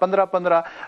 15-15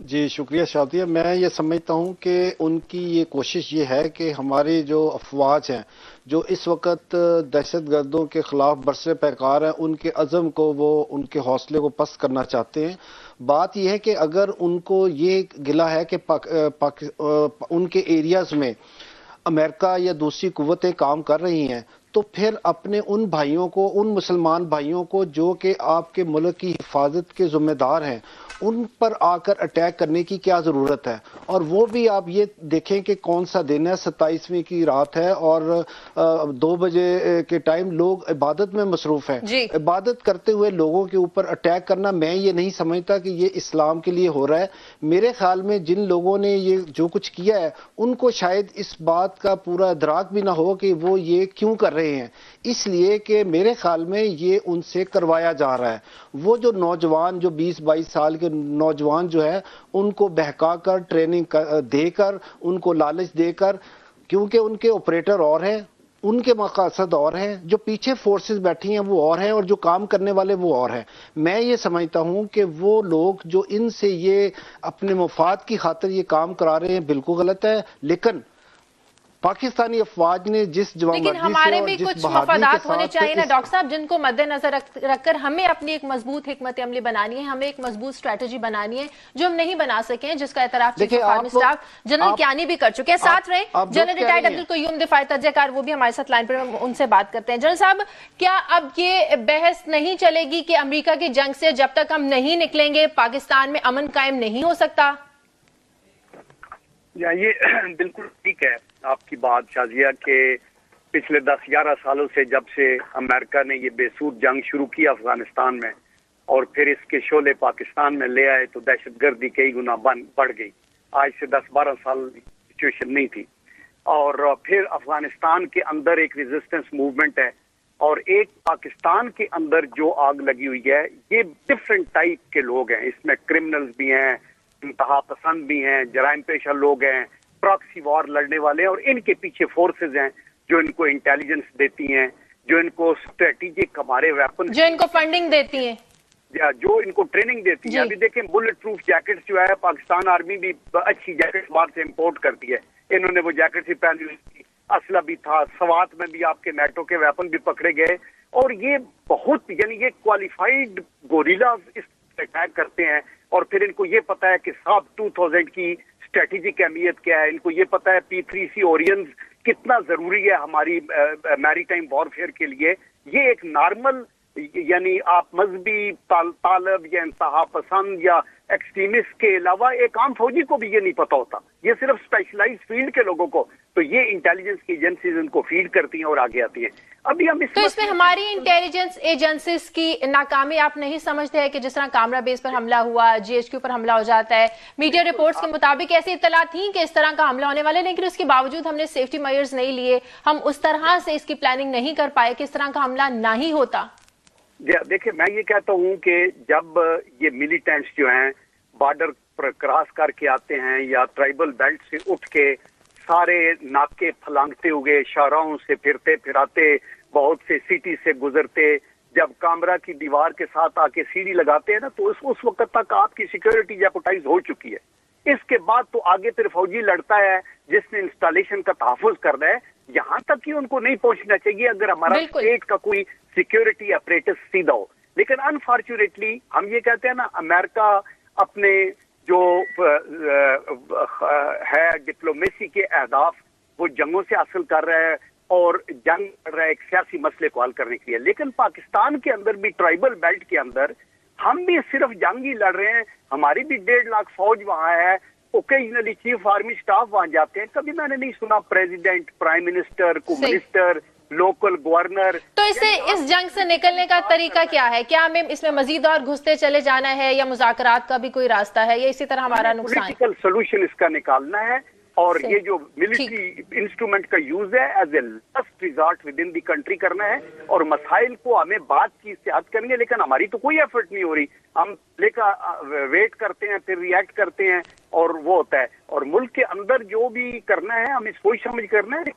جی شکریہ شادیہ. میں یہ سمجھتا ہوں کہ ان کی یہ کوشش یہ ہے کہ ہماری جو افواج ہیں جو اس وقت دہشت گردوں کے خلاف برسر پیکار ہیں، ان کے عزم کو، وہ ان کے حوصلے کو پست کرنا چاہتے ہیں. بات یہ ہے کہ اگر ان کو یہ گلہ ہے کہ ان کے ایریاز میں امریکہ یا دوسری قوتیں کام کر رہی ہیں، تو پھر اپنے ان بھائیوں کو، ان مسلمان بھائیوں کو جو کہ آپ کے ملک کی حفاظت کے ذمہ دار ہیں، ان پر آ کر اٹیک کرنے کی کیا ضرورت ہے؟ اور وہ بھی آپ یہ دیکھیں کہ کون سا دن ہے، 27ویں کی رات ہے اور 2 بجے کے ٹائم لوگ عبادت میں مصروف ہیں. جی عبادت کرتے ہوئے لوگوں کے اوپر اٹیک کرنا، میں یہ نہیں سمجھتا کہ یہ اسلام کے لیے ہو رہا ہے. میرے خیال میں جن لوگوں نے یہ جو کچھ کیا ہے ان کو شاید اس بات کا پورا ادراک بھی نہ ہو کہ وہ یہ کیوں کر رہے ہیں، اس لیے کہ میرے خیال میں یہ ان سے کروایا جا رہا ہے. وہ جو نوجوان، جو 20-22 سال کے نوجوان جو ہے، ان کو بہکا کر، ٹریننگ دے کر، ان کو لالچ دے کر، کیونکہ ان کے آپریٹر اور ہیں، ان کے مقاصد اور ہیں، جو پیچھے فورسز بیٹھی ہیں وہ اور ہیں، اور جو کام کرنے والے وہ اور ہیں. میں یہ سمجھتا ہوں کہ وہ لوگ جو ان سے یہ اپنے مفاد کی خاطر یہ کام کرا رہے ہیں بالکل غلط ہے. لیکن پاکستانی افواج نے جس لیکن جوانمردی سے ہمارے اور بھی جس کچھ بہادری کے مفادات ہونے ساتھ چاہیے نا ڈاکٹر صاحب، جن کو مد نظر رکھ کر ہمیں اپنی ایک مضبوط حکمت عملی بنانی ہے، ہمیں ایک مضبوط اسٹریٹجی بنانی ہے جو ہم نہیں بنا سکے ہیں، جس کا اعتراف chief of army staff general Kayani بھی کر چکے ہیں. ساتھ رہے جنرل ریٹائرڈ عبدالقیوم دفاعی تجزیہ کار، وہ بھی ہمارے ساتھ لائن پر، ان سے بات کرتے ہیں. جنرل صاحب، کیا اب یہ بحث نہیں چلے گی کہ امریکہ کی جنگ سے جب تک ہم نہیں نکلیں گے پاکستان میں امن قائم نہیں ہو سکتا؟ یہ بالکل ٹھیک ہے آپ کی بات شازیہ، کہ پچھلے 10-11 سالوں سے جب سے امریکہ نے یہ بے سود جنگ شروع کی افغانستان میں اور پھر اس کے شعلے پاکستان میں لے آئے، تو دہشت گردی کئی گنا بڑھ گئی. آج سے 10-12 سال سچویشن نہیں تھی. اور پھر افغانستان کے اندر ایک ریزسٹنس موومنٹ ہے، اور ایک پاکستان کے اندر جو آگ لگی ہوئی ہے، یہ ڈفرنٹ ٹائپ کے لوگ ہیں. اس میں کرمنلز بھی ہیں، انتہا پسند بھی ہیں، جرائم پیشہ لوگ ہیں، پراکسی وار لڑنے والے ہیں، اور ان کے پیچھے فورسز ہیں جو ان کو انٹیلیجنس دیتی ہیں، جو ان کو اسٹریٹجک ہمارے ویپن، جو ان کو فنڈنگ دیتی ہیں، جو ان کو ٹریننگ دیتی ہے. ابھی دیکھیں بلٹ پروف جیکٹس جو ہے، پاکستان آرمی بھی اچھی جیکٹس باہر سے امپورٹ کرتی ہے. انہوں نے وہ جیکٹس ہی پہنی ہوئی تھی، اسلحہ بھی تھا، سوات میں بھی آپ کے نیٹو کے ویپن بھی پکڑے گئے. اور یہ بہت، یعنی یہ کوالیفائڈ گوریلاز اس اٹیک کرتے ہیں. اور پھر ان کو یہ پتا ہے کہ ساب 2000 کی اسٹریٹجک اہمیت کیا ہے، ان کو یہ پتا ہے P-3C اورینز کتنا ضروری ہے ہماری میری ٹائم وارفیئر کے لیے. یہ ایک نارمل، یعنی آپ مذہبی طالب یا انتہا پسند یا ایکسٹریمسٹ کے علاوہ ایک عام فوجی کو بھی یہ نہیں پتا ہوتا. یہ صرف اسپیشلائز فیلڈ کے لوگوں کو، تو یہ انٹیلیجنس کی ایجنسیز ان کو فیڈ کرتی ہیں اور آگے آتی ہیں. ابھی ہم تو اس میں ہماری انٹیلیجنس ایجنسیز کی ناکامی آپ نہیں سمجھتے ہیں کہ جس طرح کامرا بیس پر حملہ ہوا، GHQ پر حملہ ہو جاتا ہے، میڈیا رپورٹس کے مطابق ایسی اطلاع تھیں کہ اس طرح کا حملہ ہونے والے، لیکن اس کے باوجود ہم نے سیفٹی میئرز نہیں لیے، ہم اس طرح سے اس کی پلاننگ نہیں کر پائے کہ اس طرح کا حملہ نہ ہی ہوتا؟ دیکھیں، میں یہ کہتا ہوں کہ جب یہ ملیٹنٹس جو ہیں بارڈر پر کراس کر کے آتے ہیں یا ٹرائبل بیلٹ سے اٹھ کے سارے ناکے پھلانگتے ہوئے شاہراہوں سے پھرتے پھراتے، بہت سے سٹی سے گزرتے، جب کامرا کی دیوار کے ساتھ آ کے سیڑھی لگاتے ہیں نا، تو اس وقت تک آپ کی سیکیورٹی جیپوٹائز ہو چکی ہے. اس کے بعد تو آگے پھر فوجی لڑتا ہے جس نے انسٹالیشن کا تحفظ کرنا ہے. یہاں تک کہ ان کو نہیں پہنچنا چاہیے اگر ہمارا اسٹیٹ کا کوئی سیکیورٹی اپریٹس سیدھا ہو. لیکن انفارچونیٹلی ہم یہ کہتے ہیں نا، امریکہ اپنے جو ہے ڈپلومیسی کے اہداف وہ جنگوں سے حاصل کر رہا ہے اور جنگ کر رہا ہے ایک سیاسی مسئلے کو حل کرنے کے لیے. لیکن پاکستان کے اندر بھی ٹرائبل بیلٹ کے اندر ہم بھی صرف جنگ ہی لڑ رہے ہیں. ہماری بھی 1.5 لاکھ فوج وہاں ہے، اوکیجنلی چیف آرمی سٹاف وہاں جاتے ہیں. کبھی میں نے نہیں سنا پریزیڈنٹ، پرائم منسٹر، کو منسٹر، لوکل گورنر. تو اس جنگ سے نکلنے کا طریقہ کیا ہے؟ کیا ہمیں اس میں مزید اور گھستے چلے جانا ہے، یا مذاکرات کا بھی کوئی راستہ ہے، یا اسی طرح ہمارا نقصان؟ پولیٹیکل سولوشن اس کا نکالنا ہے، اور یہ جو ملٹری انسٹرومنٹ کا یوز ہے as a last resort with in the country کرنا ہے، اور مسائل کو ہمیں بات چیز سے حل کریں گے. لیکن ہماری تو کوئی ایفرٹ نہیں ہو رہی. ہم لے کر ویٹ کرتے ہیں، پھر ریئیکٹ کرتے ہیں، اور وہ ہوتا ہے. اور ملک کے اندر جو بھی کرنا ہے ہمیں سوچ سمجھ کرنا ہے.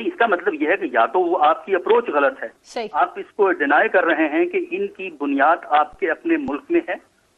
نہیں, اس کا مطلب یہ ہے کہ یا تو وہ آپ کی اپروچ غلط ہے, آپ اس کو ڈینائی کر رہے ہیں کہ ان کی بنیاد آپ کے اپنے ملک میں ہے,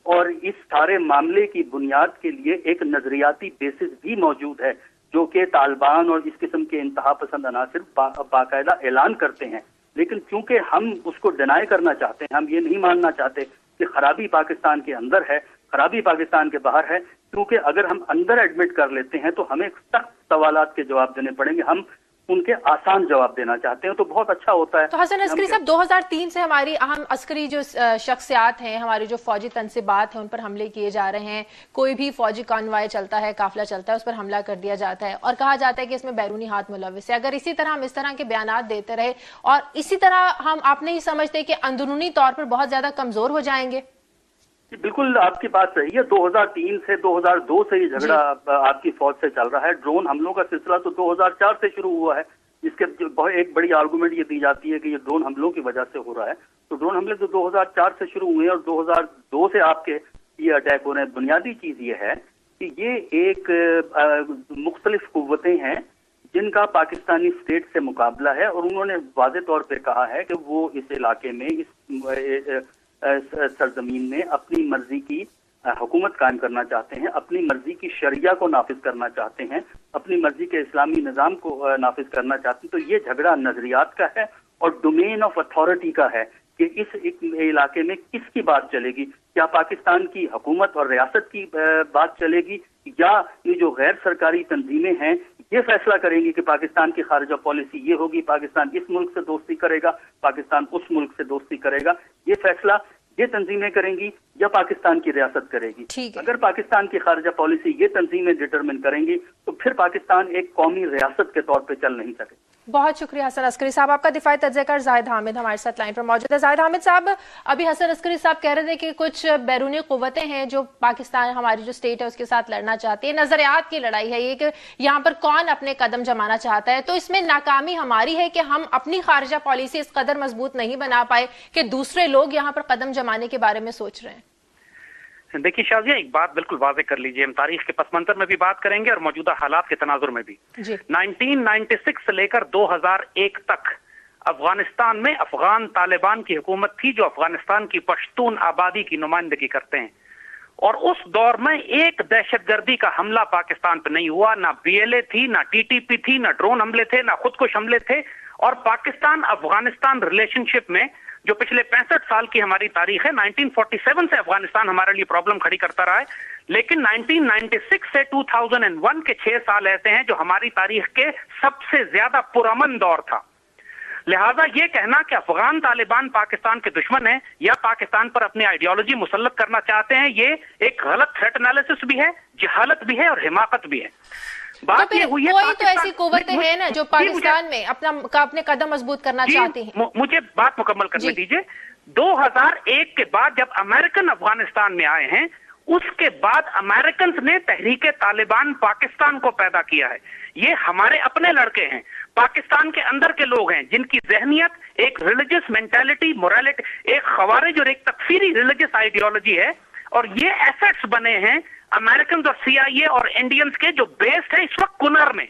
اور اس سارے معاملے کی بنیاد کے لیے ایک نظریاتی بیسس بھی موجود ہے جو کہ طالبان اور اس قسم کے انتہا پسند عناصر باقاعدہ اعلان کرتے ہیں. لیکن چونکہ ہم اس کو ڈینائی کرنا چاہتے ہیں, ہم یہ نہیں ماننا چاہتے کہ خرابی پاکستان کے اندر ہے, خرابی پاکستان کے باہر ہے, کیونکہ اگر ہم اندر ایڈمٹ کر لیتے ہیں تو ہمیں سخت سوالات کے جواب دینے پڑیں گے. ہم ان کے آسان جواب دینا چاہتے ہیں تو بہت اچھا ہوتا ہے. تو حسن عسکری صاحب 2003 سے ہماری اہم عسکری جو شخصیات ہیں, ہماری جو فوجی تنصیبات ہیں, ان پر حملے کیے جا رہے ہیں. کوئی بھی فوجی کانوائے چلتا ہے, قافلہ چلتا ہے, اس پر حملہ کر دیا جاتا ہے اور کہا جاتا ہے کہ اس میں بیرونی ہاتھ ملوث ہے. اگر اسی طرح ہم اس طرح کے بیانات دیتے رہے اور اسی طرح ہم آپ نہیں سمجھتے کہ اندرونی طور پر بہت زیادہ کمزور ہو جائیں گے؟ بالکل آپ کی بات صحیح ہے. 2003 سے 2002 سے یہ جھگڑا آپ کی فوج سے چل رہا ہے. ڈرون حملوں کا سلسلہ تو 2004 سے شروع ہوا ہے, جس کے ایک بڑی آرگومنٹ یہ دی جاتی ہے کہ یہ ڈرون حملوں کی وجہ سے ہو رہا ہے. تو ڈرون حملے تو 2004 سے شروع ہوئے اور 2002 سے آپ کے یہ اٹیک ہو رہے ہیں. بنیادی چیز یہ ہے کہ یہ ایک مختلف قوتیں ہیں جن کا پاکستانی اسٹیٹ سے مقابلہ ہے, اور انہوں نے واضح طور پہ کہا ہے کہ وہ اس علاقے میں, اس سرزمین میں اپنی مرضی کی حکومت قائم کرنا چاہتے ہیں, اپنی مرضی کی شریعہ کو نافذ کرنا چاہتے ہیں, اپنی مرضی کے اسلامی نظام کو نافذ کرنا چاہتے ہیں. تو یہ جھگڑا نظریات کا ہے اور ڈومین آف اتھارٹی کا ہے کہ اس علاقے میں کس کی بات چلے گی. کیا پاکستان کی حکومت اور ریاست کی بات چلے گی, یا یہ جو غیر سرکاری تنظیمیں ہیں یہ فیصلہ کریں گی کہ پاکستان کی خارجہ پالیسی یہ ہوگی, پاکستان اس ملک سے دوستی کرے گا, پاکستان اس ملک سے دوستی کرے گا. یہ فیصلہ یہ تنظیمیں کریں گی یا پاکستان کی ریاست کرے گی. اگر پاکستان کی خارجہ پالیسی یہ تنظیمیں ڈٹرمن کریں گی تو پھر پاکستان ایک قومی ریاست کے طور پہ چل نہیں سکے. بہت شکریہ حسن عسکری صاحب. آپ کا دفاعی تجزیہ کار زاہد حامد ہمارے ساتھ لائن پر موجود ہے. زاہد حامد صاحب, ابھی حسن عسکری صاحب کہہ رہے تھے کہ کچھ بیرونی قوتیں ہیں جو پاکستان, ہماری جو اسٹیٹ ہے, اس کے ساتھ لڑنا چاہتی ہے. نظریات کی لڑائی ہے یہ کہ یہاں پر کون اپنے قدم جمانا چاہتا ہے. تو اس میں ناکامی ہماری ہے کہ ہم اپنی خارجہ پالیسی اس قدر مضبوط نہیں بنا پائے کہ دوسرے لوگ یہاں پر قدم جمانے کے بارے میں سوچ رہے ہیں. دیکھیے شازیہ, ایک بات بالکل واضح کر لیجئے, ہم تاریخ کے پس منظر میں بھی بات کریں گے اور موجودہ حالات کے تناظر میں بھی. 1996 سے لے کر 2001 تک افغانستان میں افغان طالبان کی حکومت تھی جو افغانستان کی پشتون آبادی کی نمائندگی کرتے ہیں, اور اس دور میں ایک دہشت گردی کا حملہ پاکستان پہ نہیں ہوا. نہ BLA تھی, نہ TTP تھی, نہ ڈرون حملے تھے, نہ خودکش حملے تھے. اور پاکستان افغانستان ریلیشن شپ میں جو پچھلے 65 سال کی ہماری تاریخ ہے, 1947 سے افغانستان ہمارے لیے پرابلم کھڑی کرتا رہا ہے, لیکن 1996 سے 2001 کے 6 سال ایسے ہیں جو ہماری تاریخ کے سب سے زیادہ پرامن دور تھا. لہٰذا یہ کہنا کہ افغان طالبان پاکستان کے دشمن ہیں یا پاکستان پر اپنی آئیڈیالوجی مسلط کرنا چاہتے ہیں, یہ ایک غلط تھریٹ انالیسس بھی ہے, جہالت بھی ہے اور حماقت بھی ہے. بات یہ ہوئی ہے کوئی تو ایسی قوتیں ہیں نا جو پاکستان میں اپنے قدم مضبوط کرنا چاہتی ہیں. مجھے بات مکمل کرنے دیجئے. 2001 کے بعد جب امریکن افغانستان میں آئے ہیں, اس کے بعد امریکنز نے تحریک طالبان پاکستان کو پیدا کیا ہے. یہ ہمارے اپنے لڑکے ہیں, پاکستان کے اندر کے لوگ ہیں جن کی ذہنیت ایک ریلیجس مینٹالٹی, موریلٹی, ایک خوارج اور ایک تکفیری ریلیجس آئیڈیالوجی ہے, اور یہ ایسٹس بنے ہیں امریکنز اور CIA اور انڈینز کے جو بیسڈ ہیں اس وقت کنر میں.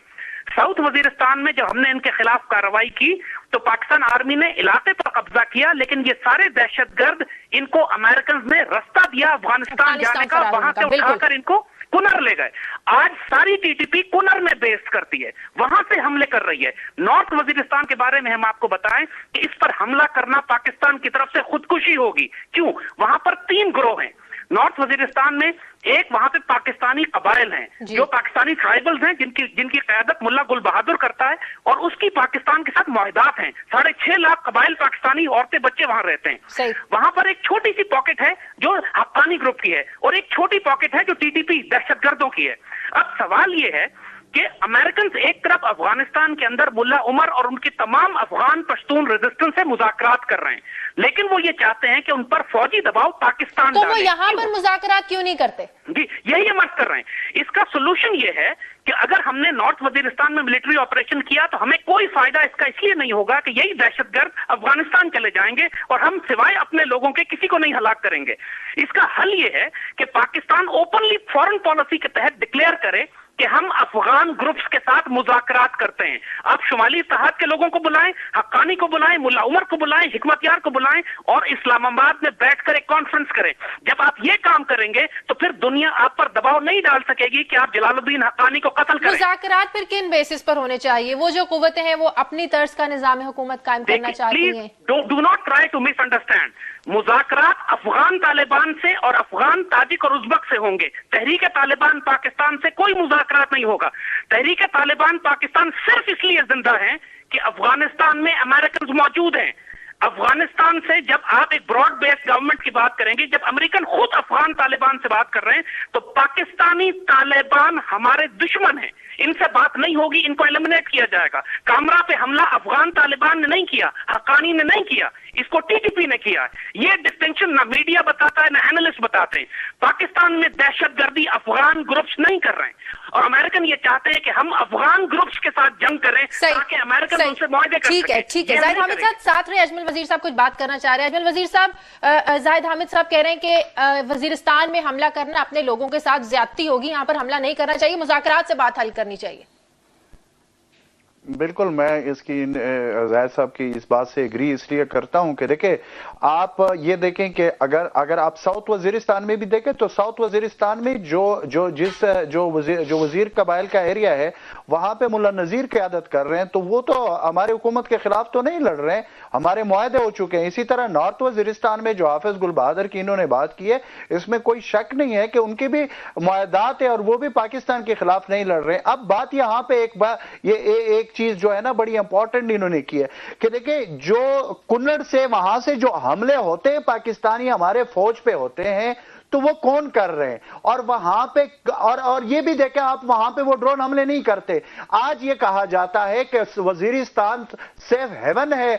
ساؤتھ وزیرستان میں جب ہم نے ان کے خلاف کارروائی کی تو پاکستان آرمی نے علاقے پر قبضہ کیا, لیکن یہ سارے دہشت گرد ان کو امریکنز نے رستہ دیا افغانستان جانے کا, وہاں سے اٹھا کر ان کو کنر لے گئے. آج ساری TTP کنر میں بیس کرتی ہے, وہاں سے حملے کر رہی ہے. نارتھ وزیرستان کے بارے میں ہم آپ کو بتائیں کہ اس پر حملہ کرنا پاکستان کی طرف سے خودکشی ہوگی. کیوں؟ وہاں پر 3 گروہ ہیں نارتھ وزیرستان میں. ایک وہاں پہ پاکستانی قبائل ہیں جو پاکستانی ٹرائبلز ہیں جن کی قیادت ملا گل بہادر کرتا ہے, اور اس کی پاکستان کے ساتھ معاہدات ہیں. 6.5 لاکھ قبائل پاکستانی عورتیں بچے وہاں رہتے ہیں. وہاں پر ایک چھوٹی سی پاکٹ ہے جو حقانی گروپ کی ہے, اور ایک چھوٹی پاکٹ ہے جو TTP دہشت گردوں کی ہے. اب سوال یہ ہے کہ امریکنز ایک طرف افغانستان کے اندر ملا عمر اور ان کی تمام افغان پشتون ریزسٹنس سے مذاکرات کر رہے ہیں, لیکن وہ یہ چاہتے ہیں کہ ان پر فوجی دباؤ پاکستان تو وہ یہاں پر مذاکرات کیوں نہیں کرتے؟ جی یہی ہم عرض کر رہے ہیں. اس کا سولوشن یہ ہے کہ اگر ہم نے نارتھ وزیرستان میں ملٹری آپریشن کیا تو ہمیں کوئی فائدہ اس کا اس لیے نہیں ہوگا کہ یہی دہشت گرد افغانستان چلے جائیں گے اور ہم سوائے اپنے لوگوں کے کسی کو نہیں ہلاک کریں گے. اس کا حل یہ ہے کہ پاکستان اوپنلی فورن پالیسی کے تحت ڈکلیئر کرے کہ ہم افغان گروپس کے ساتھ مذاکرات کرتے ہیں. آپ شمالی اتحاد کے لوگوں کو بلائیں, حقانی کو بلائیں, ملا عمر کو بلائیں, حکمت یار کو بلائیں اور اسلام آباد میں بیٹھ کر ایک کانفرنس کریں. جب آپ یہ کام کریں گے تو پھر دنیا آپ پر دباؤ نہیں ڈال سکے گی کہ آپ جلال الدین حقانی کو قتل کریں. مذاکرات پھر کن بیسس پر ہونے چاہیے؟ وہ جو قوتیں ہیں وہ اپنی طرز کا نظام حکومت قائم کرنا چاہتی ہیں. Do not try to misunderstand. مذاکرات افغان طالبان سے اور افغان تاجک اور ازبک سے ہوں گے. تحریک طالبان پاکستان سے کوئی مذاکرات نہیں ہوگا. تحریک طالبان پاکستان صرف اس لیے زندہ ہے کہ افغانستان میں امریکنز موجود ہیں. افغانستان سے جب آپ ایک براڈ بیس گورنمنٹ کی بات کریں گے, جب امریکن خود افغان طالبان سے بات کر رہے ہیں, تو پاکستانی طالبان ہمارے دشمن ہیں, ان سے بات نہیں ہوگی, ان کو ایلیمنیٹ کیا جائے گا. کامرا پہ حملہ افغان طالبان نے نہیں کیا, حقانی نے نہیں کیا, اس کو ٹی ٹی پی نے کیا. یہ ڈسٹنکشن نہ میڈیا بتاتا ہے نہ اینالسٹ بتاتے ہیں. پاکستان میں دہشت گردی افغان گروپس نہیں کر رہے ہیں, اور امریکن یہ چاہتے ہیں کہ ہم افغان گروپس کے ساتھ جنگ کریں تاکہ امریکن ان سے معاہدے کر سکیں. ٹھیک ہے. زاہد حامد صاحب ساتھ رہے. اجمل وزیر صاحب کچھ بات کرنا چاہ رہے ہیں. اجمل وزیر صاحب, زاہد حامد صاحب کہہ رہے ہیں کہ وزیرستان میں حملہ کرنا اپنے لوگوں کے ساتھ زیادتی ہوگی, یہاں پر حملہ نہیں کرنا چاہیے, مذاکرات سے بات حل کرنی چاہیے. بالکل میں اس کی زاہد صاحب کی اس بات سے اگری اس لیے کرتا ہوں کہ دیکھیں آپ یہ دیکھیں کہ اگر آپ ساؤتھ وزیرستان میں بھی دیکھیں تو ساؤتھ وزیرستان میں جو وزیر قبائل کا ایریا ہے وہاں پہ ملا نذیر قیادت کر رہے ہیں, تو وہ تو ہماری حکومت کے خلاف تو نہیں لڑ رہے ہیں, ہمارے معاہدے ہو چکے ہیں. اسی طرح نارتھ وزیرستان میں جو حافظ گل بہادر کی انہوں نے بات کی ہے, اس میں کوئی شک نہیں ہے کہ ان کی بھی معاہدات ہیں اور وہ بھی پاکستان کے خلاف نہیں لڑ رہے ہیں. اب بات یہاں پہ ایک چیز جو ہے نا بڑی امپورٹنٹ انہوں نے کی ہے کہ دیکھیں جو کنڑ سے وہاں سے جو حملے ہوتے ہیں پاکستانی ہمارے فوج پہ ہوتے ہیں تو وہ کون کر رہے ہیں, اور وہاں پہ اور یہ بھی دیکھیں آپ وہاں پہ وہ ڈرون حملے نہیں کرتے. آج یہ کہا جاتا ہے کہ وزیرستان سیف ہیون ہے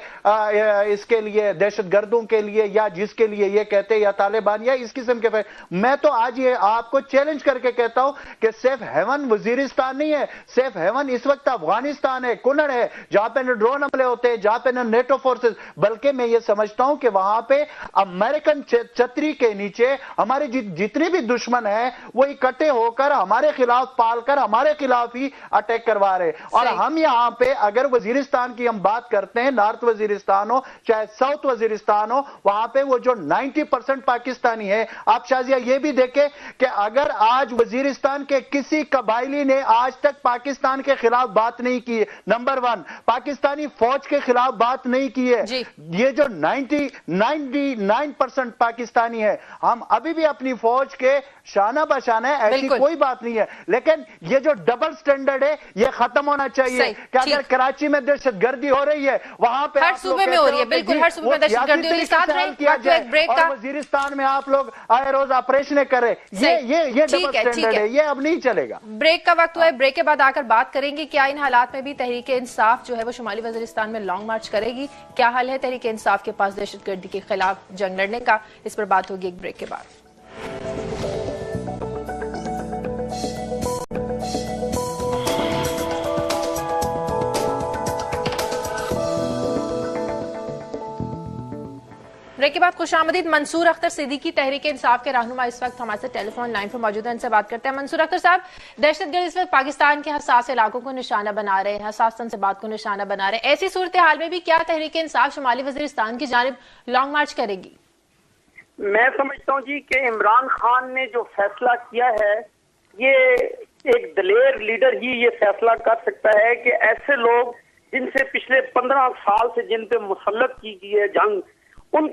اس کے لیے, دہشت گردوں کے لیے, یا جس کے لیے یہ کہتے ہیں یا طالبان یا اس قسم کے. میں تو آج یہ آپ کو چیلنج کر کے کہتا ہوں کہ سیف ہیون وزیرستان نہیں ہے, سیف ہیون اس وقت افغانستان ہے, کنڑ ہے, جہاں پہ نہ ڈرون حملے ہوتے ہیں, جہاں پہ نہ نیٹو فورسز, بلکہ میں یہ سمجھتا ہوں کہ وہاں پہ امریکن چھتری کے نیچے ہمارے جتنے بھی دشمن ہیں وہ اکٹھے ہو کر ہمارے خلاف پال کر ہمارے خلاف ہی اٹیک کروا رہے. اور ہم یہاں پہ اگر وزیرستان کی ہم بات کرتے ہیں, نارتھ وزیرستان ہو چاہے ساؤتھ وزیرستان ہو, وہاں پہ وہ جو 90% پاکستانی ہے. آپ شازیہ یہ بھی دیکھیں کہ اگر آج وزیرستان کے کسی قبائلی نے آج تک پاکستان کے خلاف بات نہیں کی, نمبر 1 پاکستانی فوج کے خلاف بات نہیں کی ہے, یہ جو 99% پاکستانی ہے, ہم ابھی بھی اپنی فوج کے شانہ بشانہ ہے, ایسی کوئی بات نہیں ہے. لیکن یہ جو ڈبل سٹینڈرڈ ہے یہ ختم ہونا چاہیے کہ اگر کراچی میں دہشت گردی ہو رہی ہے وہاں پہ ہر صوبے میں ہو رہی ہے, بالکل ہر صوبے میں دہشت گردی ہو رہی ہے, ساتھ رہے اور وزیرستان میں آپ لوگ آئے روز آپریشنیں کریں, یہ ڈبل سٹینڈرڈ ہے, یہ اب نہیں چلے گا. بریک کا وقت ہوا ہے, بریک کے بعد آ کر بات کریں گے کیا ان حالات میں بھی تحریک انصاف جو ہے وہ شمالی وزیرستان میں لانگ مارچ کرے گی, کیا حل ہے تحریک انصاف کے پاس دہشت گردی کے خلاف جنگ لڑنے کا, اس پر بات ہوگی ایک بریک کے بعد. بریک کے بعد خوش آمدید. منصور اختر صدیقی تحریک انصاف کے رہنما اس وقت ہمارے ٹیلی فون لائن پر موجود ہیں, ان سے بات کرتے ہیں. منصور اختر صاحب, دہشت گرد اس وقت پاکستان کے حساس علاقوں کو نشانہ بنا رہے ہیں, حساس تنصیبات کو نشانہ بنا رہے ہیں. ایسی صورتحال میں بھی کیا تحریک انصاف شمالی وزیرستان کی جانب لانگ مارچ کرے گی؟ میں سمجھتا ہوں جی کہ عمران خان نے جو فیصلہ کیا ہے, یہ ایک دلیر لیڈر ہی یہ فیصلہ کر سکتا ہے کہ ایسے لوگ جن سے پچھلے 15 سال سے جن پہ مسلط کی گئی ہے جنگ, ان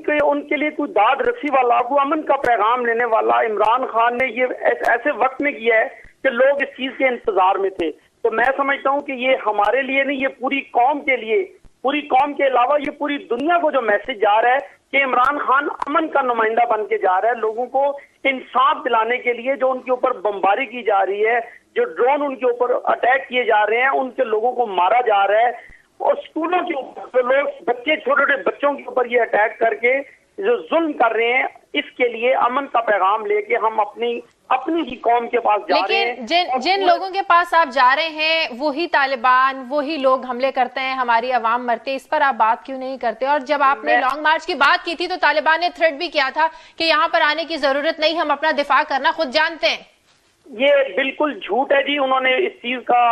کے لیے کوئی داد رسی والا, کوئی امن کا پیغام لینے والا عمران خان نے یہ ایسے وقت میں کیا ہے کہ لوگ اس چیز کے انتظار میں تھے. تو میں سمجھتا ہوں کہ یہ ہمارے لیے نہیں, یہ پوری قوم کے لیے, پوری قوم کے علاوہ یہ پوری دنیا کو جو میسج جا رہا ہے کہ عمران خان امن کا نمائندہ بن کے جا رہا ہے, لوگوں کو انصاف دلانے کے لیے. جو ان کے اوپر بمباری کی جا رہی ہے, جو ڈرون ان کے اوپر اٹیک کیے جا رہے ہیں, ان کے لوگوں کو مارا جا رہا ہے, اور اسکولوں کے اوپر جو لوگ بچے, چھوٹے چھوٹے بچوں کے اوپر یہ اٹیک کر کے جو ظلم کر رہے ہیں, اس کے لیے امن کا پیغام لے کے ہم اپنی ہی قوم کے پاس جا رہے ہیں. لیکن جن لوگوں کے پاس آپ جا رہے ہیں وہی طالبان, وہی لوگ حملے کرتے ہیں, ہماری عوام مرتے, اس پر آپ بات کیوں نہیں کرتے؟ اور جب آپ نے لانگ مارچ کی بات کی تھی تو طالبان نے تھریٹ بھی کیا تھا کہ یہاں پر آنے کی ضرورت نہیں, ہم اپنا دفاع کرنا خود جانتے ہیں. یہ بالکل جھوٹ ہے جی. انہوں نے اس چیز کا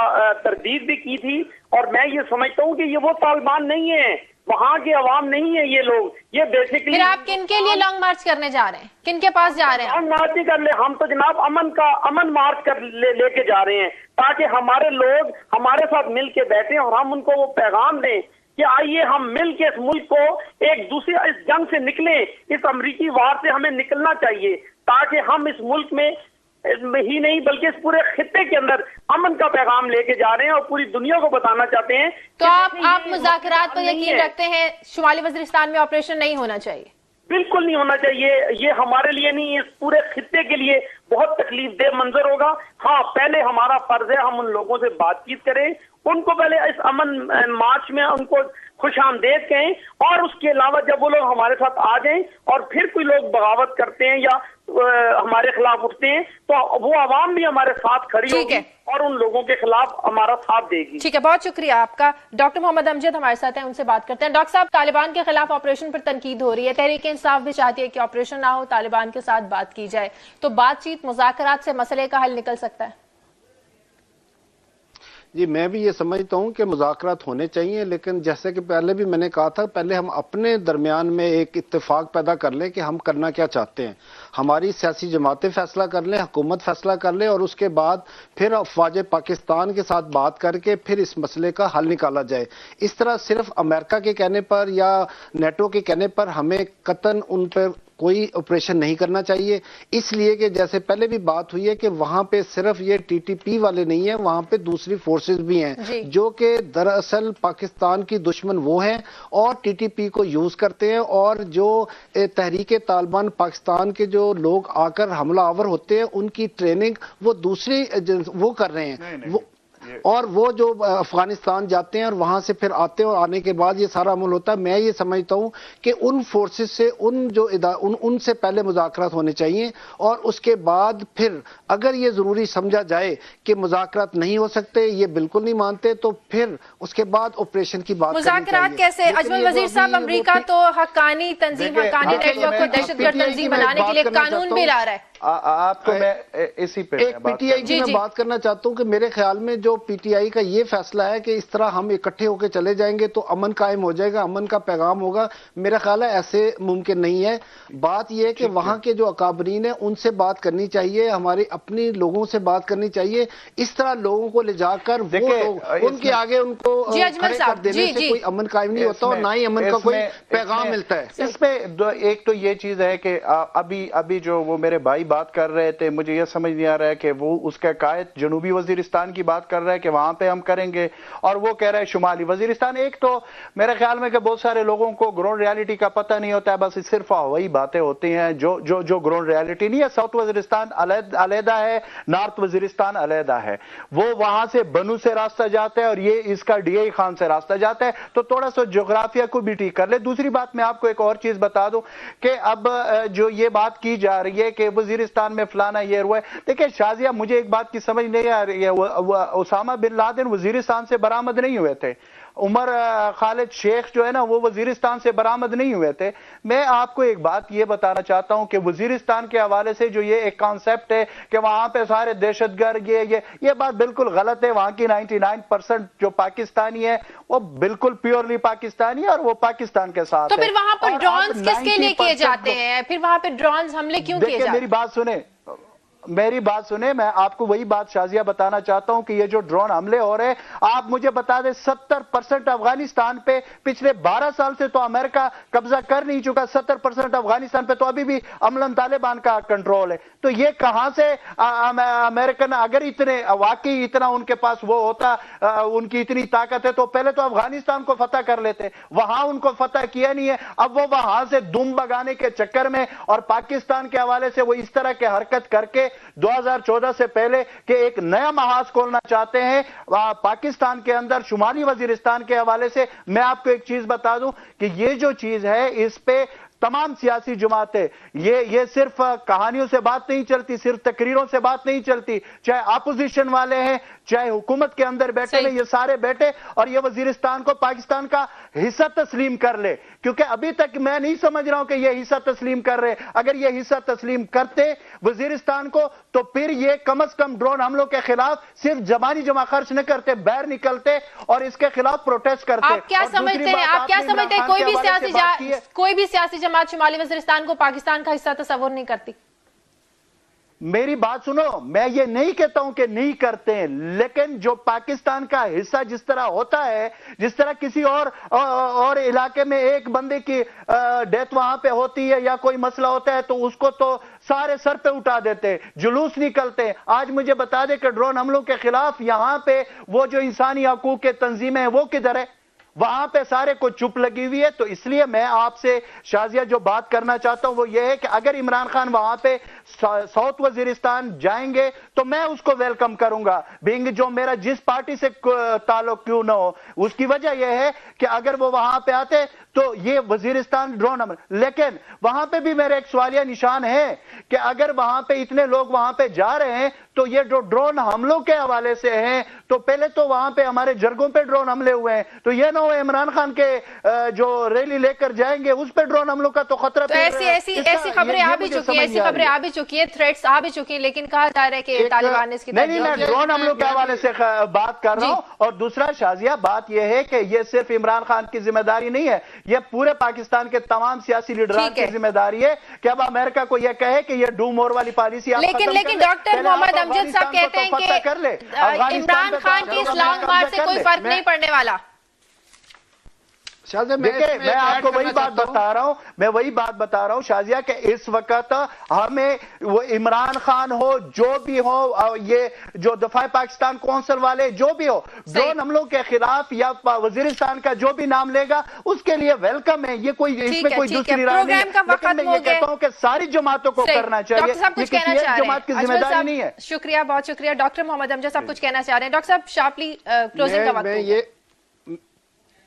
تردید بھی کی تھی اور میں یہ سمجھتا ہوں کہ یہ وہ طالبان نہیں ہیں, وہاں کے عوام نہیں ہیں یہ لوگ. یہ بیسیکلی پھر آپ کن کے لیے لانگ مارچ کرنے جا رہے ہیں, کن کے پاس جا رہے ہیں؟ لانگ مارچ کر لے, ہم تو جناب امن مارچ کر لے کے جا رہے ہیں تاکہ ہمارے لوگ ہمارے ساتھ مل کے بیٹھیں اور ہم ان کو وہ پیغام دیں کہ آئیے ہم مل کے اس ملک کو ایک دوسرے اس جنگ سے نکلیں, اس امریکی وار سے ہمیں نکلنا چاہیے تاکہ ہم اس ملک میں ہی نہیں بلکہ اس پورے خطے کے اندر امن کا پیغام لے کے جا رہے ہیں اور پوری دنیا کو بتانا چاہتے ہیں. تو آپ مذاکرات پر یقین رکھتے ہیں شمالی وزیرستان میں آپریشن نہیں ہونا چاہیے؟ بالکل نہیں ہونا چاہیے. یہ ہمارے لیے نہیں, اس پورے خطے کے لیے بہت تکلیف دہ منظر ہوگا. ہاں پہلے ہمارا فرض ہے ہم ان لوگوں سے بات چیت کریں, ان کو پہلے اس امن مارچ میں ان کو خوش آمدید کہیں, اور اس کے علاوہ جب وہ لوگ ہمارے ساتھ آ جائیں اور پھر کوئی لوگ بغاوت کرتے ہیں یا ہمارے خلاف اٹھتے ہیں تو وہ عوام بھی ہمارے ساتھ کھڑی ہوگی اور ان لوگوں کے خلاف ہمارا ساتھ دے گی. ٹھیک ہے, بہت شکریہ آپ کا. ڈاکٹر محمد امجد ہمارے ساتھ ہیں, ان سے بات کرتے ہیں. ڈاکٹر صاحب, طالبان کے خلاف آپریشن پر تنقید ہو رہی ہے, تحریک انصاف بھی چاہتی ہے کہ آپریشن نہ ہو, طالبان کے ساتھ بات کی جائے, تو بات چیت مذاکرات سے مسئلے کا حل نکل سکتا ہے؟ جی میں بھی یہ سمجھتا ہوں کہ مذاکرات ہونے چاہیے, لیکن جیسے کہ پہلے بھی میں نے کہا تھا, پہلے ہم اپنے درمیان میں ایک اتفاق پیدا کر لیں کہ ہم کرنا کیا چاہتے ہیں. ہماری سیاسی جماعتیں فیصلہ کر لیں, حکومت فیصلہ کر لے, اور اس کے بعد پھر افواج پاکستان کے ساتھ بات کر کے پھر اس مسئلے کا حل نکالا جائے. اس طرح صرف امریکہ کے کہنے پر یا نیٹو کے کہنے پر ہمیں قطعاً ان پر کوئی آپریشن نہیں کرنا چاہیے, اس لیے کہ جیسے پہلے بھی بات ہوئی ہے کہ وہاں پہ صرف یہ ٹی ٹی پی والے نہیں ہیں, وہاں پہ دوسری فورسز بھی ہیں جو کہ دراصل پاکستان کی دشمن وہ ہیں اور ٹی ٹی پی کو یوز کرتے ہیں, اور جو تحریک طالبان پاکستان کے جو لوگ آ کر حملہ آور ہوتے ہیں ان کی ٹریننگ وہ دوسری وہ کر رہے ہیں, اور وہ جو افغانستان جاتے ہیں اور وہاں سے پھر آتے ہیں اور آنے کے بعد یہ سارا عمل ہوتا ہے. میں یہ سمجھتا ہوں کہ ان فورسز سے ان سے پہلے مذاکرات ہونے چاہیے, اور اس کے بعد پھر اگر یہ ضروری سمجھا جائے کہ مذاکرات نہیں ہو سکتے, یہ بالکل نہیں مانتے, تو پھر اس کے بعد آپریشن کی بات مذاکرات کیسے؟ اجمل وزیر صاحب, امریکہ تو حقانی تنظیم, حقانی نیٹ ورک کو دہشت گرد تنظیم بنانے کے لیے قانون بھی لا رہا ہے. آپ کو میں اسی پہ ایک پی ٹی آئی کی میں بات کرنا چاہتا ہوں کہ میرے خیال میں جو پی ٹی آئی کا یہ فیصلہ ہے کہ اس طرح ہم اکٹھے ہو کے چلے جائیں گے تو امن قائم ہو جائے گا, امن کا پیغام ہوگا, میرا خیال ہے ایسے ممکن نہیں ہے. بات یہ ہے کہ وہاں کے جو اکابرین ہیں ان سے بات کرنی چاہیے, ہمارے اپنی لوگوں سے بات کرنی چاہیے. اس طرح لوگوں کو لے جا کر وہ لوگ ان کے آگے ان کو کھڑے کر دینے سے کوئی امن قائم نہیں ہوتا اور نہ ہی امن کا کوئی پیغام ملتا ہے. اس پہ ایک تو یہ چیز ہے کہ ابھی جو وہ میرے بھائی بات کر رہے تھے, مجھے یہ سمجھ نہیں آ رہا ہے کہ وہ اس کا قائد جنوبی وزیرستان کی بات کر رہا ہے کہ وہاں پہ ہم کریں گے, اور وہ کہہ رہا ہے شمالی وزیرستان. ایک تو میرے خیال میں کہ بہت سارے لوگوں کو گراؤنڈ ریالٹی کا پتہ نہیں ہوتا ہے, بس صرف وہی باتیں ہوتی ہیں جو گراؤنڈ ریالٹی نہیں ہے. ساؤتھ وزیرستان علیحدہ ہے, نارتھ وزیرستان علیحدہ ہے, وہ وہاں سے بنو سے راستہ جاتا ہے اور یہ اس کا ڈی آئی خان سے راستہ جاتا ہے, تو تھوڑا سا جغرافیہ کو بھی ٹھیک کر لے. دوسری بات میں آپ کو ایک اور چیز بتا دوں کہ اب جو یہ بات کی جا رہی ہے کہ وزیرستان میں فلانا یہ ہوا ہے, دیکھیں شازیہ مجھے ایک بات کی سمجھ نہیں آ رہی ہے, اسامہ بن لادن وزیرستان سے برآمد نہیں ہوئے تھے, عمر خالد شیخ جو ہے نا وہ وزیرستان سے برآمد نہیں ہوئے تھے. میں آپ کو ایک بات یہ بتانا چاہتا ہوں کہ وزیرستان کے حوالے سے جو یہ ایک کانسیپٹ ہے کہ وہاں پہ سارے دہشت گرد یہ بات بالکل غلط ہے. وہاں کی 99% جو پاکستانی ہے وہ بالکل پیورلی پاکستانی ہے اور وہ پاکستان کے ساتھ. تو پھر وہاں پر ڈرونز کس کے لیے کیے جاتے ہیں؟ پھر وہاں پہ ڈرونز حملے کیوں کیے جاتے ہیں؟ میری بات سنیں, میں آپ کو وہی بات شازیہ بتانا چاہتا ہوں کہ یہ جو ڈرون حملے ہو رہے ہیں, آپ مجھے بتا دیں 70% افغانستان پہ پچھلے 12 سال سے تو امریکہ قبضہ کر نہیں چکا, 70% افغانستان پہ تو ابھی بھی عملاً طالبان کا کنٹرول ہے. تو یہ کہاں سے امریکن, اگر اتنے واقعی اتنا ان کے پاس وہ ہوتا, ان کی اتنی طاقت ہے تو پہلے تو افغانستان کو فتح کر لیتے, وہاں ان کو فتح کیا نہیں ہے. اب وہ وہاں سے دم بگانے کے چکر میں اور پاکستان کے حوالے سے وہ اس طرح کے حرکت کر کے 2014 سے پہلے کہ ایک نیا محاذ کھولنا چاہتے ہیں پاکستان کے اندر شمالی وزیرستان کے حوالے سے. میں آپ کو ایک چیز بتا دوں کہ یہ جو چیز ہے اس پہ تمام سیاسی جماعتیں, یہ صرف کہانیوں سے بات نہیں چلتی, صرف تقریروں سے بات نہیں چلتی, چاہے اپوزیشن والے ہیں چاہے حکومت کے اندر بیٹھے میں یہ سارے بیٹھے اور یہ وزیرستان کو پاکستان کا حصہ تسلیم کر لے، کیونکہ ابھی تک میں نہیں سمجھ رہا ہوں کہ یہ حصہ تسلیم کر رہے. اگر یہ حصہ تسلیم کرتے وزیرستان کو تو پھر یہ کم از کم ڈرون حملوں کے خلاف صرف زبانی جمع خرچ نہ کرتے، باہر نکلتے اور اس کے خلاف پروٹیسٹ کرتے. آپ کیا سمجھتے ہیں کوئی بھی سیاسی جماعت شمالی وزیرستان کو پاکستان کا حصہ تصور نہیں کرتی؟ میری بات سنو، میں یہ نہیں کہتا ہوں کہ نہیں کرتے ہیں، لیکن جو پاکستان کا حصہ جس طرح ہوتا ہے، جس طرح کسی اور علاقے میں ایک بندے کی ڈیتھ وہاں پہ ہوتی ہے یا کوئی مسئلہ ہوتا ہے تو اس کو تو سارے سر پہ اٹھا دیتے، جلوس نکلتے. آج مجھے بتا دے کہ ڈرون حملوں کے خلاف یہاں پہ وہ جو انسانی حقوق کے تنظیمیں ہیں وہ کدھر ہے؟ وہاں پہ سارے کو چپ لگی ہوئی ہے. تو اس لیے میں آپ سے شازیہ جو بات کرنا چاہتا ہوں وہ یہ ہے کہ اگر عمران خان وہاں پہ ساؤتھ وزیرستان جائیں گے تو میں اس کو ویلکم کروں گا، بینگ جو میرا جس پارٹی سے تعلق کیوں نہ ہو. اس کی وجہ یہ ہے کہ اگر وہ وہاں پہ آتے تو یہ وزیرستان ڈرون حملہ، لیکن وہاں پہ بھی میرے ایک سوالیہ نشان ہے کہ اگر وہاں پہ اتنے لوگ وہاں پہ جا رہے ہیں تو یہ جو ڈرون حملوں کے حوالے سے ہیں تو پہلے تو وہاں پہ ہمارے جرگوں پہ ڈرون حملے ہوئے ہیں، تو یہ نہ ہو عمران خان کے جو ریلی لے کر جائیں گے اس پہ ڈرون حملوں کا تو خطرہ. ایسی خبریں آ بھی چکی ہیں، تھریٹس آ بھی چکی ہیں، لیکن کہا جا رہا ہے کہ طالبان نے اس کی نہیں، میں ڈرون حملوں کے حوالے سے بات کر رہا ہوں. اور دوسرا شازیہ بات یہ ہے کہ یہ صرف عمران خان کی ذمہ داری نہیں ہے، یہ پورے پاکستان کے تمام سیاسی لیڈران کی ذمہ داری ہے کہ اب امریکہ کو یہ کہے کہ یہ ڈو مور والی پالیسی آپ ختم کر لیں. لیکن ڈاکٹر محمد امجد صاحب کہتے ہیں کہ عمران خان کی اس لانگ مارچ سے کوئی فرق نہیں پڑنے والا. میں آپ کو وہی بات بتا رہا ہوں شازیہ کہ اس وقت ہمیں وہ عمران خان ہو جو بھی ہو، یہ جو دفاع پاکستان کونسل والے جو بھی ہو، ڈرون حملوں کے خلاف یا وزیرستان کا جو بھی نام لے گا اس کے لیے ویلکم ہے. یہ کوئی اس میں کوئی دوسری رائے نہیں ہے، لیکن میں یہ کہتا ہوں کہ ساری جماعتوں کو کرنا چاہیے، یہ کسی ایک جماعت کی ذمہ داری نہیں ہے. شکریہ، بہت شکریہ. ڈاکٹر محمد امجد صاحب کچھ کہنا چاہ رہے ہیں؟ ڈاکٹر صاحب شارپلی کلوزنگ کا وقت.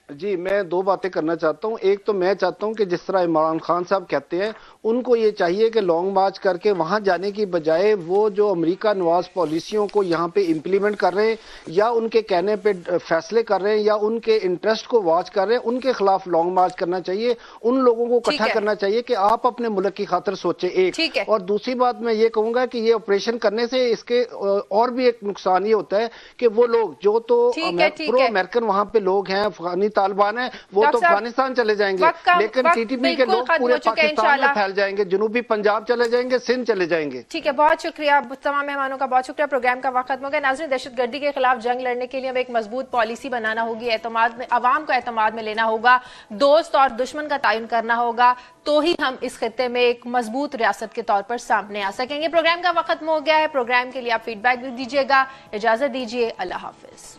جی میں دو باتیں کرنا چاہتا ہوں. ایک تو میں چاہتا ہوں کہ جس طرح عمران خان صاحب کہتے ہیں ان کو یہ چاہیے کہ لانگ مارچ کر کے وہاں جانے کی بجائے وہ جو امریکہ نواز پالیسیوں کو یہاں پہ امپلیمنٹ کر رہے ہیں یا ان کے کہنے پہ فیصلے کر رہے ہیں یا ان کے انٹرسٹ کو واچ کر رہے ہیں، ان کے خلاف لانگ مارچ کرنا چاہیے. ان لوگوں کو اکٹھا کرنا چاہیے کہ آپ اپنے ملک کی خاطر سوچیں. ایک اور دوسری بات میں یہ کہوں گا کہ یہ آپریشن کرنے سے اس کے اور بھی ایک نقصان یہ ہوتا ہے کہ وہ لوگ جو تو پرو امریکن وہاں پہ لوگ ہیں، افغانی طالبان ہیں، وہ تو افغانستان چلے جائیں گے، لیکن ٹی ٹی پی کے لوگ پورے پاکستان میں پھیل جائیں گے، جنوبی پنجاب چلے جائیں گے، سندھ چلے جائیں گے. ٹھیک ہے، بہت شکریہ تمام مہمانوں کا، بہت شکریہ. پروگرام کا وقت ختم ہو گیا. ناظرین، دہشت گردی کے خلاف جنگ لڑنے کے لیے ہمیں ایک مضبوط پالیسی بنانا ہوگی، عوام کو اعتماد میں لینا ہوگا، دوست اور دشمن کا تعین کرنا ہوگا، تو ہی ہم اس خطے میں ایک مضبوط ریاست کے طور پر سامنے آ سکیں گے. پروگرام کا وقت ختم ہو گیا ہے. پروگرام کے لیے آپ فیڈ بیک بھی دیجیے گا. اجازت دیجیے. اللہ حافظ.